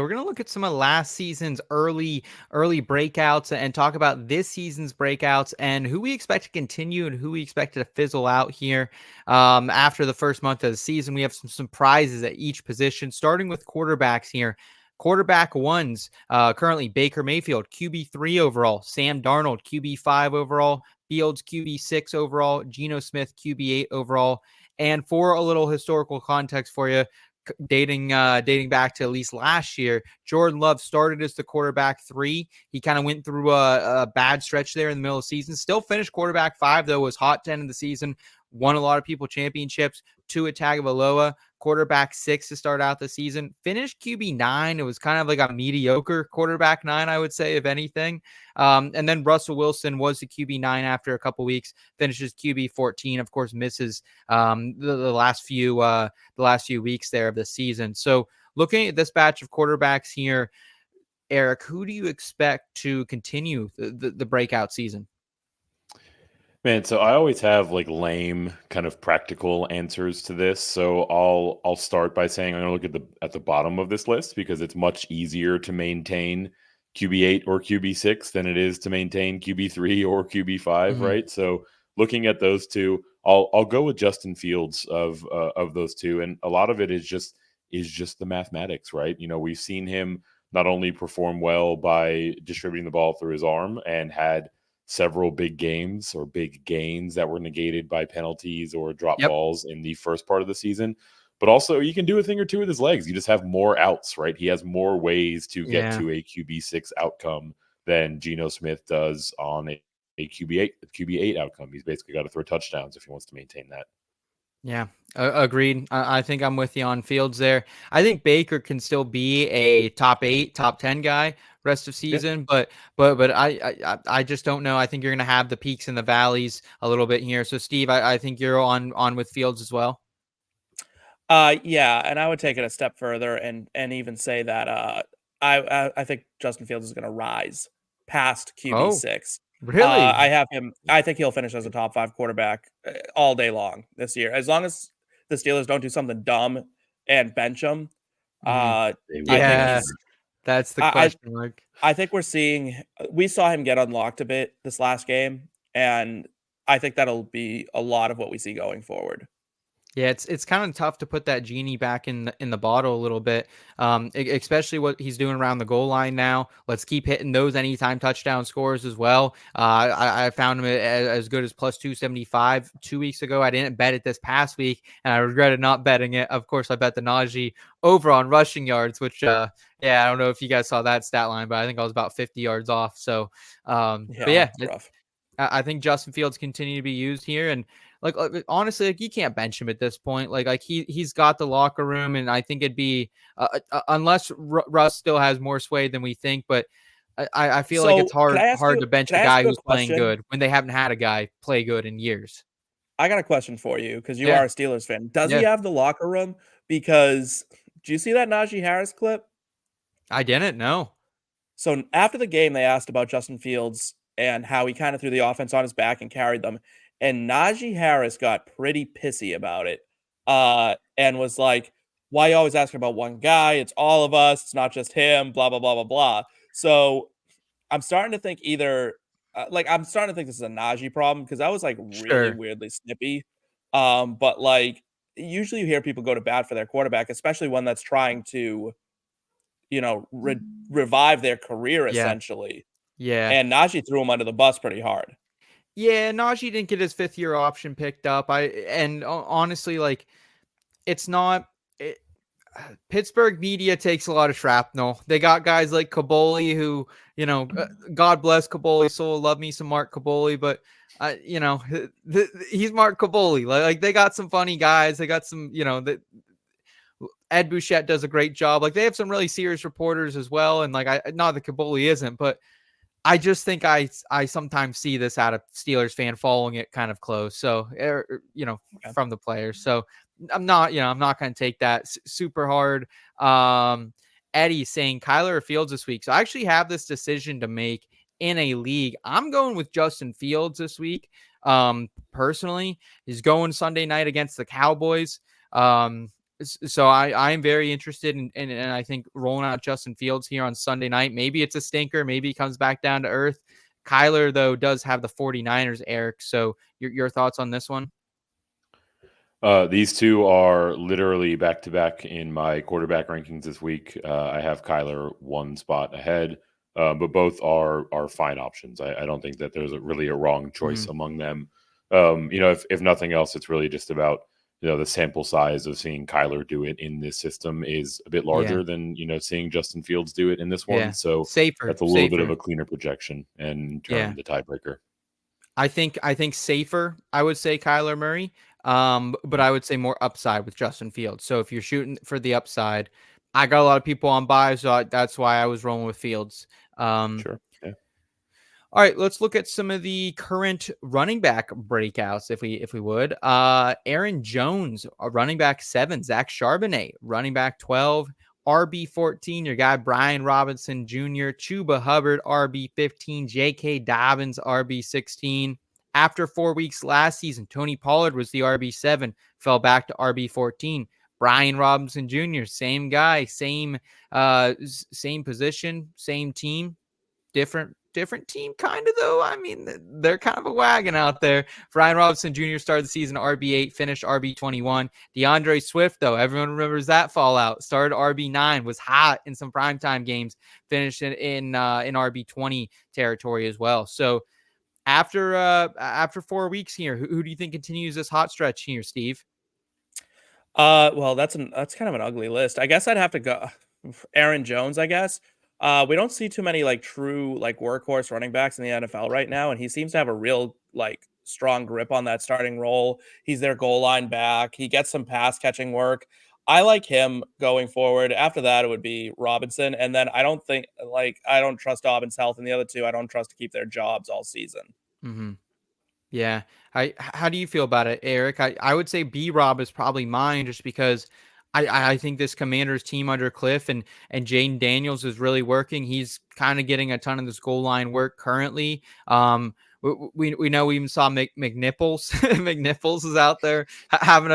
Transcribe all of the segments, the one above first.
We're going to look at some of last season's early breakouts and talk about this season's breakouts and who we expect to continue and who we expect to fizzle out here. After the first month of the season, we have some surprises at each position, starting with quarterbacks here. Quarterback ones, currently Baker Mayfield, QB3 overall, Sam Darnold, QB5 overall, Fields, QB6 overall, Geno Smith, QB8 overall. And for a little historical context for you, dating back to at least last year, Jordan Love started as the quarterback 3. He kind of went through a bad stretch there in the middle of the season. Still finished quarterback 5, though, was hot 10 in the season. Won a lot of people championships. Tua Tagovailoa, quarterback 6 to start out the season. Finished QB9. It was kind of like a mediocre quarterback 9, I would say, if anything. And then Russell Wilson was the QB9 after a couple weeks. Finishes QB14. Of course, misses the last few weeks there of the season. So looking at this batch of quarterbacks here, Eric, who do you expect to continue the breakout season? Man, so I always have like lame kind of practical answers to this. So I'll start by saying I'm going to look at the bottom of this list because it's much easier to maintain QB8 or QB6 than it is to maintain QB3 or QB5, right? So looking at those two, I'll go with Justin Fields of those two, and a lot of it is just the mathematics, right? You know, we've seen him not only perform well by distributing the ball through his arm and had several big games or big gains that were negated by penalties or drop balls in the first part of the season. But also, you can do a thing or two with his legs. You just have more outs, right? He has more ways to get to a QB6 outcome than Geno Smith does on a QB8 outcome. He's basically got to throw touchdowns if he wants to maintain that. Yeah, agreed. I think I'm with you on Fields there. I think Baker can still be a top 8, top 10 guy rest of season, but I just don't know. I think you're going to have the peaks and the valleys a little bit here. So Steve, I think you're on with Fields as well. Yeah, and I would take it a step further and even say that I think Justin Fields is going to rise past QB6. Really? I have him. I think he'll finish as a top 5 quarterback all day long this year, as long as the Steelers don't do something dumb and bench him. That's the question mark. I think we saw him get unlocked a bit this last game, and I think that'll be a lot of what we see going forward. Yeah, it's kind of tough to put that genie back in the bottle a little bit, especially what he's doing around the goal line now. Let's keep hitting those anytime touchdown scores as well. I found him as good as plus 275 2 weeks ago. I didn't bet it this past week, and I regretted not betting it. Of course, I bet the Najee over on rushing yards, which, I don't know if you guys saw that stat line, but I think I was about 50 yards off. So, rough. I think Justin Fields continue to be used here, and like honestly, like you can't bench him at this point. Like he's got the locker room, and I think it'd be unless Russ still has more sway than we think. But I feel like it's hard to bench a guy who's playing good when they haven't had a guy play good in years. I got a question for you because you are a Steelers fan. Does he have the locker room? Because do you see that Najee Harris clip? I didn't know. So after the game, they asked about Justin Fields and how he kind of threw the offense on his back and carried them. And Najee Harris got pretty pissy about it and was like, why are you always asking about one guy? It's all of us. It's not just him, blah, blah, blah, blah, blah. So I'm starting to think I'm starting to think this is a Najee problem because that was like really weirdly snippy. But like usually you hear people go to bat for their quarterback, especially one that's trying to, revive their career essentially. Yeah. And Najee threw him under the bus pretty hard. Yeah, Najee didn't get his 5th-year option picked up. Honestly, like, it's not. Pittsburgh media takes a lot of shrapnel. They got guys like Kaboli, who, God bless Kaboli's soul, love me some Mark Kaboli, but he's Mark Kaboli. Like they got some funny guys. They got some, Ed Bouchette does a great job. Like they have some really serious reporters as well. And like not that Kaboli isn't, but I just think I sometimes see this out of Steelers fan following it kind of close. So, from the players. So I'm not going to take that super hard. Eddie saying Kyler or Fields this week. So I actually have this decision to make in a league. I'm going with Justin Fields this week. Personally, he's going Sunday night against the Cowboys. So I'm very interested in I think rolling out Justin Fields here on Sunday night. Maybe it's a stinker. Maybe he comes back down to earth. Kyler, though, does have the 49ers, Eric. So your thoughts on this one? These two are literally back to back in my quarterback rankings this week. I have Kyler one spot ahead, but both are fine options. I don't think that there's really a wrong choice among them. If nothing else, it's really just about the sample size of seeing Kyler do it in this system is a bit larger than seeing Justin Fields do it in this one. So Safer. that's a little bit of a cleaner projection and turn the tiebreaker. I think safer, I would say Kyler Murray. But I would say more upside with Justin Fields. So if you're shooting for the upside, I got a lot of people on buy, so that's why I was rolling with Fields. Sure. Yeah. All right, let's look at some of the current running back breakouts, if we would. Aaron Jones, running back 7. Zach Charbonnet, running back 12. RB 14, your guy Brian Robinson Jr., Chuba Hubbard, RB 15, J.K. Dobbins, RB 16. After 4 weeks last season, Tony Pollard was the RB 7, fell back to RB 14. Brian Robinson Jr., same guy, same position, same team, different team, kind of, though. I mean, they're kind of a wagon out there. Brian Robinson Jr. started the season RB8, finished RB21. DeAndre Swift, though, everyone remembers that fallout. Started RB9, was hot in some primetime games, finished in RB20 territory as well. So after 4 weeks here, who do you think continues this hot stretch here, Steve? Well, that's kind of an ugly list. I guess I'd have to go Aaron Jones, I guess. We don't see too many like true like workhorse running backs in the NFL right now, and he seems to have a real like strong grip on that starting role. He's their goal line back. He gets some pass catching work. I like him going forward. After that, it would be Robinson, and then I don't trust Dobbins' health, and the other two I don't trust to keep their jobs all season. Mm-hmm. Yeah. How do you feel about it, Eric? I would say B-Rob is probably mine, just because I think this Commanders team under Cliff and Jaden Daniels is really working. He's kind of getting a ton of this goal line work currently. We know we even saw McNichols. McNichols is out there having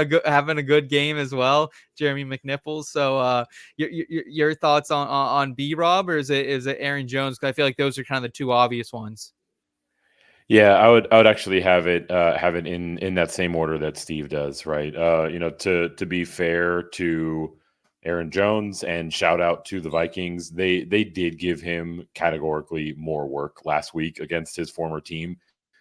a good game as well. Jeremy McNichols. So your thoughts on B-Rob, or is it Aaron Jones? Because I feel like those are kind of the two obvious ones. Yeah, I would actually have it in that same order that Steve does, right? To be fair to Aaron Jones and shout out to the Vikings, they did give him categorically more work last week against his former team.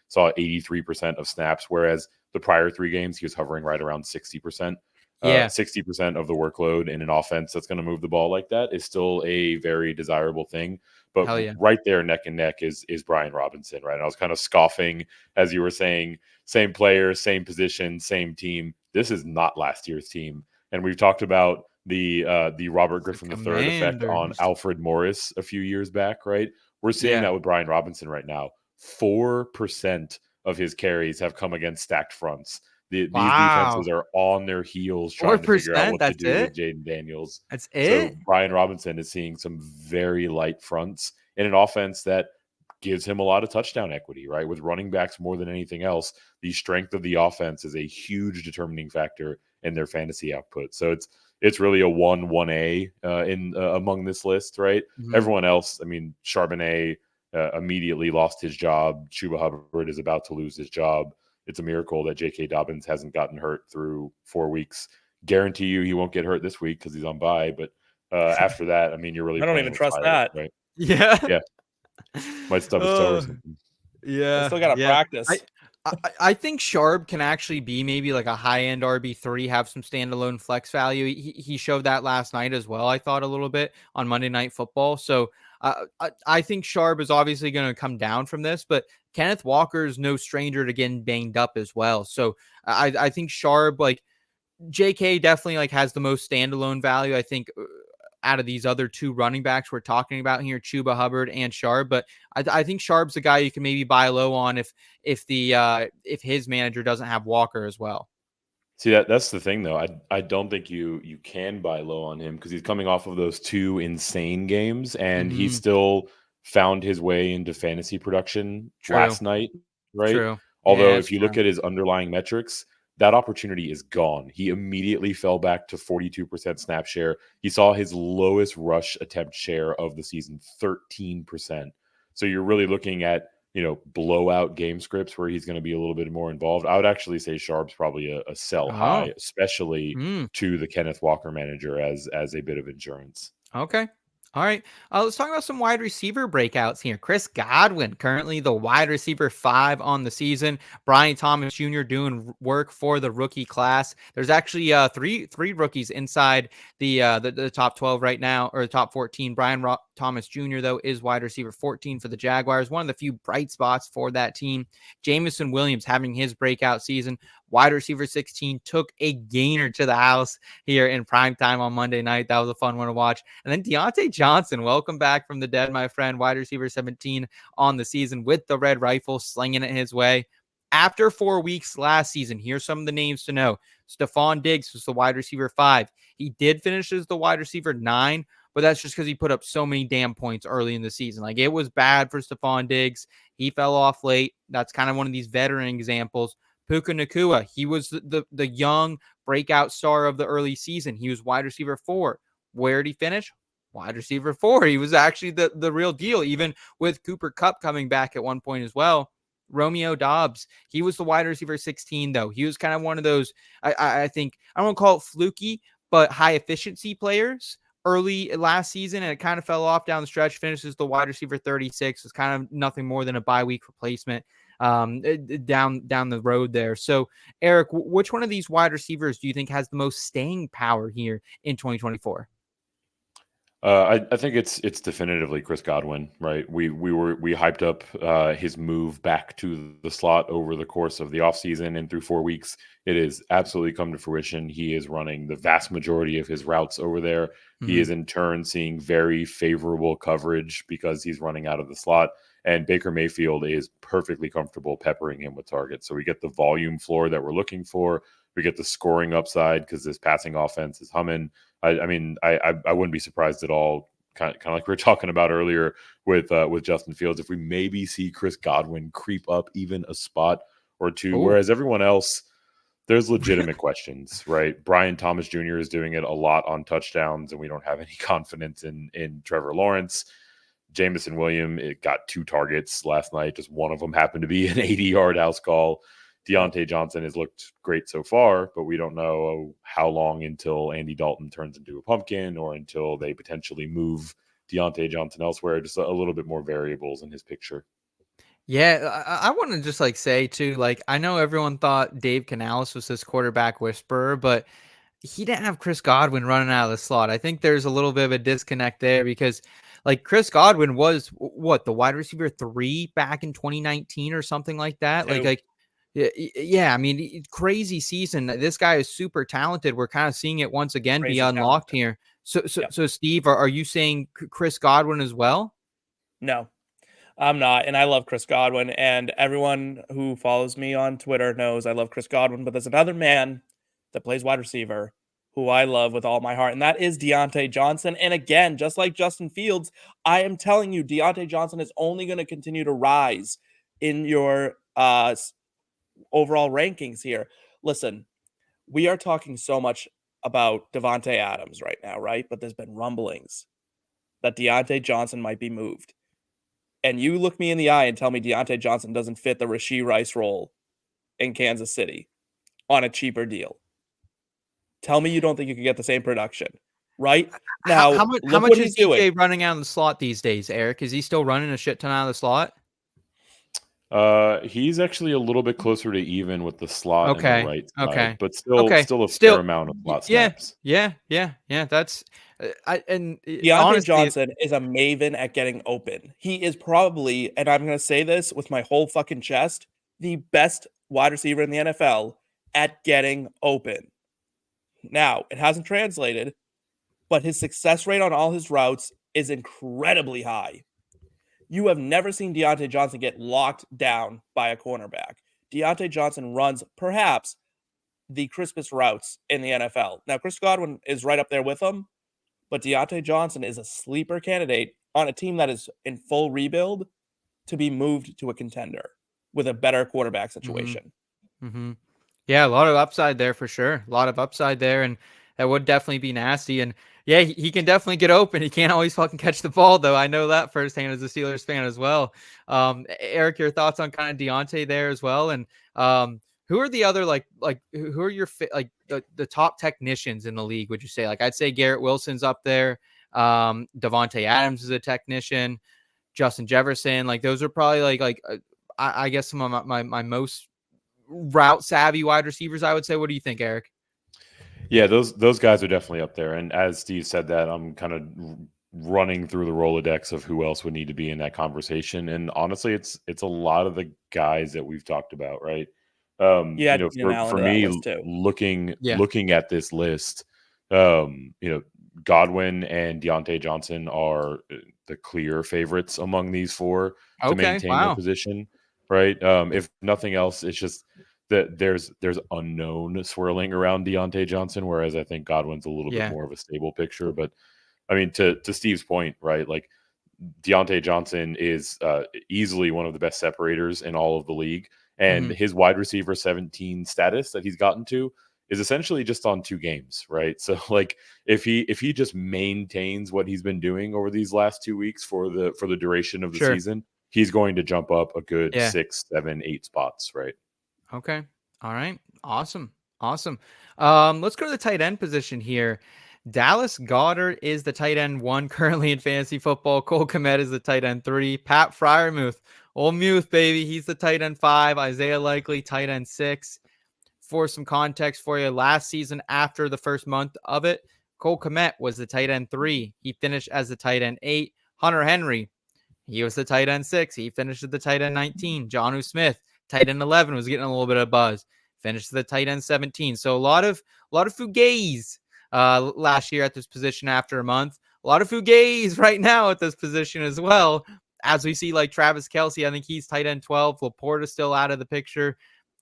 Saw 83% of snaps, whereas the prior 3 games he was hovering right around 60%. 60% of the workload in an offense that's going to move the ball like that is still a very desirable thing. But right there, neck and neck, is Brian Robinson, right? And I was kind of scoffing as you were saying, same player, same position, same team. This is not last year's team. And we've talked about the Robert Griffin III effect on Alfred Morris a few years back, right? We're seeing that with Brian Robinson right now. 4% of his carries have come against stacked fronts. These defenses are on their heels trying to figure out what to do with Jaden Daniels. That's it. So Brian Robinson is seeing some very light fronts in an offense that gives him a lot of touchdown equity, right? With running backs more than anything else, the strength of the offense is a huge determining factor in their fantasy output. So it's really a 1A among this list, right? Mm-hmm. Everyone else, I mean, Charbonnet immediately lost his job. Chuba Hubbard is about to lose his job. It's a miracle that J.K. Dobbins hasn't gotten hurt through 4 weeks. Guarantee you he won't get hurt this week because he's on bye. But after that, I mean, you're really I don't even trust that. Right? Yeah. Might stub his toe or something. Yeah. I still got to practice. I think Sharp can actually be maybe like a high-end RB3, have some standalone flex value. He showed that last night as well, I thought, a little bit on Monday Night Football. So I think Sharp is obviously going to come down from this, but Kenneth Walker is no stranger to getting banged up as well. So I think Sharp, like JK, definitely like has the most standalone value, I think, out of these other 2 running backs we're talking about here, Chuba Hubbard and Sharp. But I think Sharp's a guy you can maybe buy low on if his manager doesn't have Walker as well. See, that's the thing, though. I don't think you can buy low on him because he's coming off of those 2 insane games, and he still found his way into fantasy production last night, right? True. Although if you look at his underlying metrics, that opportunity is gone. He immediately fell back to 42% snap share. He saw his lowest rush attempt share of the season, 13%. So you're really looking at, blowout game scripts where he's going to be a little bit more involved. I would actually say Sharp's probably a sell high, especially to the Kenneth Walker manager as a bit of insurance. Okay. All right. Let's talk about some wide receiver breakouts here. Chris Godwin, currently the wide receiver 5 on the season. Brian Thomas Jr. doing work for the rookie class. There's actually three rookies inside the top 12 right now, or the top 14. Thomas Jr., though, is wide receiver 14 for the Jaguars. One of the few bright spots for that team. Jameson Williams having his breakout season. Wide receiver 16 took a gainer to the house here in prime time on Monday night. That was a fun one to watch. And then Deontay Johnson, welcome back from the dead, my friend. Wide receiver 17 on the season with the red rifle, slinging it his way. After 4 weeks last season, here's some of the names to know. Stephon Diggs was the wide receiver 5. He did finish as the wide receiver 9, but that's just because he put up so many damn points early in the season. Like, it was bad for Stephon Diggs. He fell off late. That's kind of one of these veteran examples. Puka Nacua, he was the young breakout star of the early season. He was wide receiver 4. Where did he finish? Wide receiver 4. He was actually the real deal, even with Cooper Kupp coming back at one point as well. Romeo Doubs, he was the wide receiver 16, though. He was kind of one of those, I think, I don't want to call it fluky, but high efficiency players early last season, and it kind of fell off down the stretch. Finishes the wide receiver 36. It's kind of nothing more than a bye week replacement down the road there. So, Eric, which one of these wide receivers do you think has the most staying power here in 2024? I think it's definitively Chris Godwin, right? We hyped up his move back to the slot over the course of the offseason and through 4 weeks. It has absolutely come to fruition. He is running the vast majority of his routes over there. Mm-hmm. He is in turn seeing very favorable coverage because he's running out of the slot. And Baker Mayfield is perfectly comfortable peppering him with targets. So we get the volume floor that we're looking for. We get the scoring upside because this passing offense is humming. I mean, I wouldn't be surprised at all, kind of like we were talking about earlier with Justin Fields, if we maybe see Chris Godwin creep up even a spot or two, whereas everyone else, there's legitimate questions, right? Brian Thomas Jr. is doing it a lot on touchdowns, and we don't have any confidence in Trevor Lawrence. Jameson Williams, it got 2 targets last night. Just one of them happened to be an 80-yard house call. Deontay Johnson has looked great so far, but we don't know how long until Andy Dalton turns into a pumpkin or until they potentially move Deontay Johnson elsewhere. Just a little bit more variables in his picture. Yeah, I want to just say too, I know everyone thought Dave Canales was this quarterback whisperer, but he didn't have Chris Godwin running out of the slot. I think there's a little bit of a disconnect there because Chris Godwin was the wide receiver 3 back in 2019 or something like that. Yeah, I mean, crazy season. This guy is super talented. We're kind of seeing it once again be unlocked here. So Steve, are you saying Chris Godwin as well? No, I'm not. And I love Chris Godwin. And everyone who follows me on Twitter knows I love Chris Godwin. But there's another man that plays wide receiver who I love with all my heart, and that is Deontay Johnson. And again, just like Justin Fields, I am telling you, Deontay Johnson is only going to continue to rise in your overall rankings here. Listen, we are talking so much about Devontae Adams right now, right? But there's been rumblings that Deontay Johnson might be moved. And you look me in the eye and tell me Deontay Johnson doesn't fit the Rashee Rice role in Kansas City on a cheaper deal. Tell me you don't think you could get the same production, right? Now, how much is DJ running out of the slot these days, Eric? Is he still running a shit ton out of the slot? He's actually a little bit closer to even with the slot and the right side, but still a fair amount of slot snaps. Yeah. That's Deontay honestly, Johnson is a maven at getting open. He is probably, and I'm going to say this with my whole fucking chest, the best wide receiver in the NFL at getting open. Now, it hasn't translated, but his success rate on all his routes is incredibly high. You have never seen Deontay Johnson get locked down by a cornerback. Deontay Johnson runs perhaps the crispest routes in the NFL. Now, Chris Godwin is right up there with him, but Deontay Johnson is a sleeper candidate on a team that is in full rebuild to be moved to a contender with a better quarterback situation. Mm-hmm. Yeah, a lot of upside there for sure. A lot of upside there, and that would definitely be nasty. And yeah, he can definitely get open. He can't always fucking catch the ball, though. I know that firsthand as a Steelers fan as well. Eric, your thoughts on kind of Deontay there as well, and who are the other like who are your like the top technicians in the league? Would you say? Like I'd say Garrett Wilson's up there. Devontae Adams is a technician. Justin Jefferson, like those are probably I guess some of my most route savvy wide receivers, I would say. What do you think, Eric? Yeah, those guys are definitely up there. And as Steve said that, I'm kind of running through the Rolodex of who else would need to be in that conversation. And honestly, it's a lot of the guys that we've talked about, right? You You add know, Keenan Allen for to that me, list too. Yeah. looking at this list, you know, Godwin and Deontay Johnson are the clear favorites among these four to Okay. maintain their Wow. position, right? If nothing else, it's just that there's unknown swirling around Deontay Johnson, whereas I think Godwin's a little bit Yeah. more of a stable picture. But I mean, to Steve's point, right? Like Deontay Johnson is easily one of the best separators in all of the league, and Mhm. his wide receiver 17 status that he's gotten to is essentially just on 2 games, right? So like if he just maintains what he's been doing over these last 2 weeks for the duration of the Sure. season, he's going to jump up a good Yeah. 6, 7, 8 spots, right? Okay. All right. Awesome. Awesome. Let's go to the tight end position here. Dallas Goddard is the tight end 1 currently in fantasy football. Cole Kmet is the tight end 3. Pat Fryermuth, old Muth, baby. He's the tight end 5. Isaiah Likely, tight end 6. For some context for you, last season after the first month of it, Cole Kmet was the tight end 3. He finished as the tight end 8. Hunter Henry, he was the tight end 6. He finished at the tight end 19. Jonnu Smith, tight end 11, was getting a little bit of buzz. Finished at the tight end 17. So a lot of fugays last year at this position after a month. A lot of fugays right now at this position as well. As we see, like Travis Kelce, I think he's tight end 12. Laporta's still out of the picture.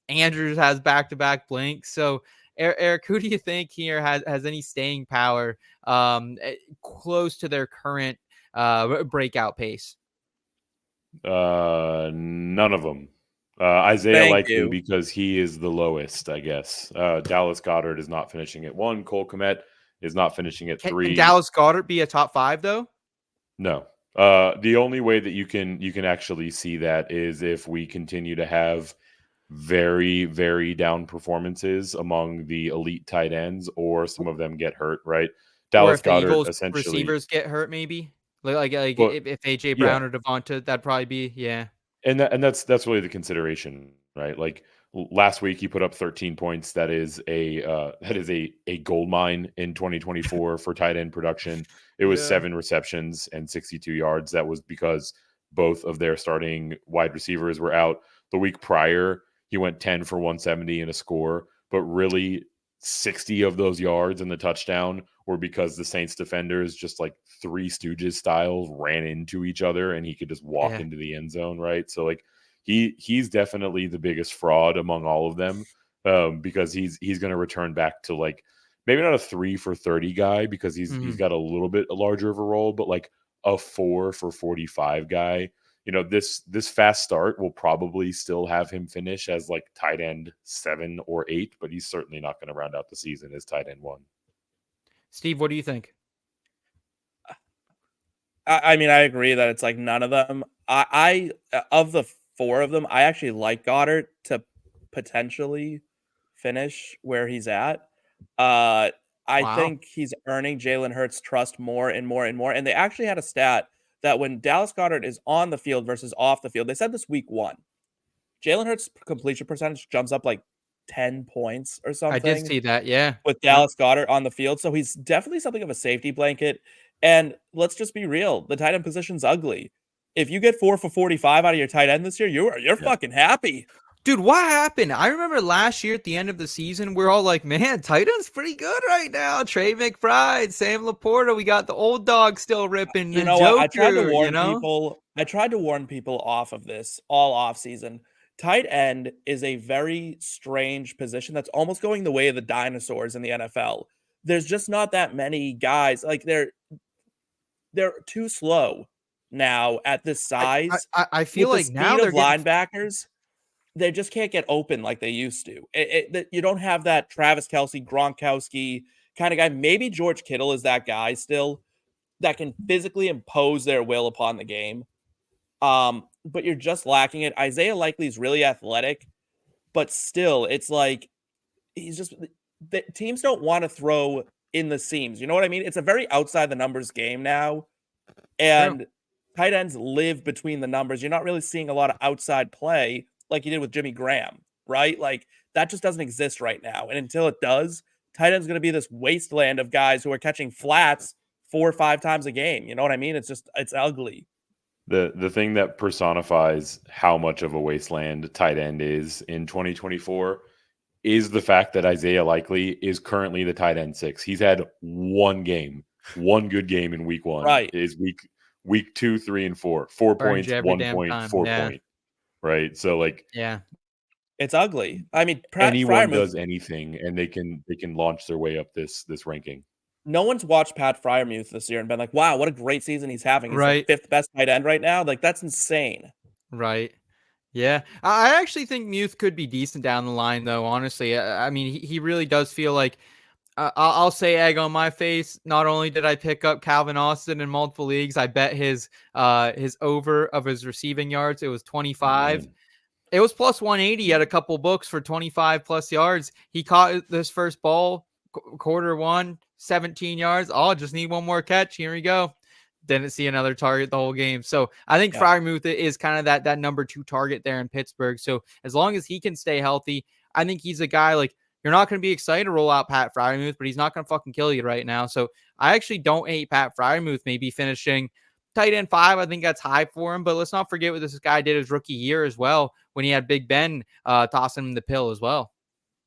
Andrews has back-to-back blinks. So, Eric, who do you think here has any staying power close to their current breakout pace? None of them. Isaiah Thank Likely you. because he is the lowest, I guess. Dallas Goddard is not finishing at 1. Cole Kmet is not finishing at Can 3. Dallas Goedert be a top 5 though? No. The only way that you can actually see that is if we continue to have very, very down performances among the elite tight ends, or some of them get hurt, right? Or Dallas if the Goddard Eagles essentially, receivers get hurt, maybe like well, if AJ yeah, Brown or Devonta, that'd probably be and that's really the consideration, right? Like last week, he put up 13 points. That is a gold mine in 2024 for tight end production. It was yeah 7 receptions and 62 yards. That was because both of their starting wide receivers were out. The week prior, he went 10 for 170 and a score, but really 60 of those yards and the touchdown were because the Saints defenders, just like Three Stooges styles, ran into each other and he could just walk yeah. into the end zone, right? So like he's definitely the biggest fraud among all of them, because he's going to return back to like maybe not a 3 for 30 guy because he's Mhm. got a little bit larger of a role, but like a 4 for 45 guy. You know, this fast start will probably still have him finish as like tight end 7 or 8, but he's certainly not going to round out the season as tight end 1. Steve, what do you think? I mean, I agree that it's like none of them. Of the 4 of them, I actually like Goddard to potentially finish where he's at. Uh, I Wow. think he's earning Jalen Hurts' trust more and more and more. And they actually had a stat that when Dallas Goddard is on the field versus off the field, they said this week 1, Jalen Hurts' completion percentage jumps up like 10 points or I did something see that. Yeah. with Yep. Dallas Goedert on the field. So he's definitely something of a safety blanket. And let's just be real, the tight end position's ugly. If you get 4 for 45 out of your tight end this year, you're Yeah. fucking happy. Dude, what happened? I remember last year at the end of the season, we're all like, man, tight end's pretty good right now. Trey McBride, Sam Laporta, we got the old dog still ripping You the know what? Joker, you know? I tried to warn people off of this all off season. Tight end is a very strange position that's almost going the way of the dinosaurs in the NFL. There's just not that many guys. Like they're too slow now at this I, I, size I I with feel the like now speed of they're getting linebackers. they just can't get open like they used to. You don't have that Travis Kelce, Gronkowski kind of guy. Maybe George Kittle is that guy still that can physically impose their will upon the game. But you're just lacking it. Isaiah Likely is really athletic, but still, it's like he's just the teams don't want to throw in the seams. You know what I mean? It's a very outside the numbers game now, True. and tight ends live between the numbers. You're not really seeing a lot of outside play like you did with Jimmy Graham, right? Like that just doesn't exist right now. And until it does, tight end's going to be this wasteland of guys who are catching flats 4 or 5 times a game. You know what I mean? It's ugly. The thing that personifies how much of a wasteland tight end is in 2024 is the fact that Isaiah Likely is currently the tight end 6. He's had one good game in week 1. Right. Is week 2, 3, and 4. 4 Burns points, you every 1 damn point, time. 4 Yeah. point. Right. So like Yeah. It's ugly. I mean, anyone Freiermuth, does anything and they can launch their way up this ranking. no one's watched Pat Freiermuth this year and been like, wow, what a great season he's having. He's Right. the 5th best tight end right now. Like, that's insane. Right. Yeah. I actually think Muth could be decent down the line, though, honestly. I mean, he really does feel like I'll say egg on my face. Not only did I pick up Calvin Austin in multiple leagues, I bet his over of his receiving yards. It was 25. It was plus 180 at a couple books for 25 plus yards. He caught this first ball, quarter 1, 17 yards. Oh, just need one more catch. Here we go. Didn't see another target the whole game. So I think Freiermuth is kind of that number 2 target there in Pittsburgh. So as long as he can stay healthy, I think he's a guy like you're not going to be excited to roll out Pat Freiermuth, but he's not going to fucking kill you right now. So I actually don't hate Pat Freiermuth maybe finishing tight end 5. I think that's high for him, but let's not forget what this guy did his rookie year as well when he had Big Ben tossing him the pill as well.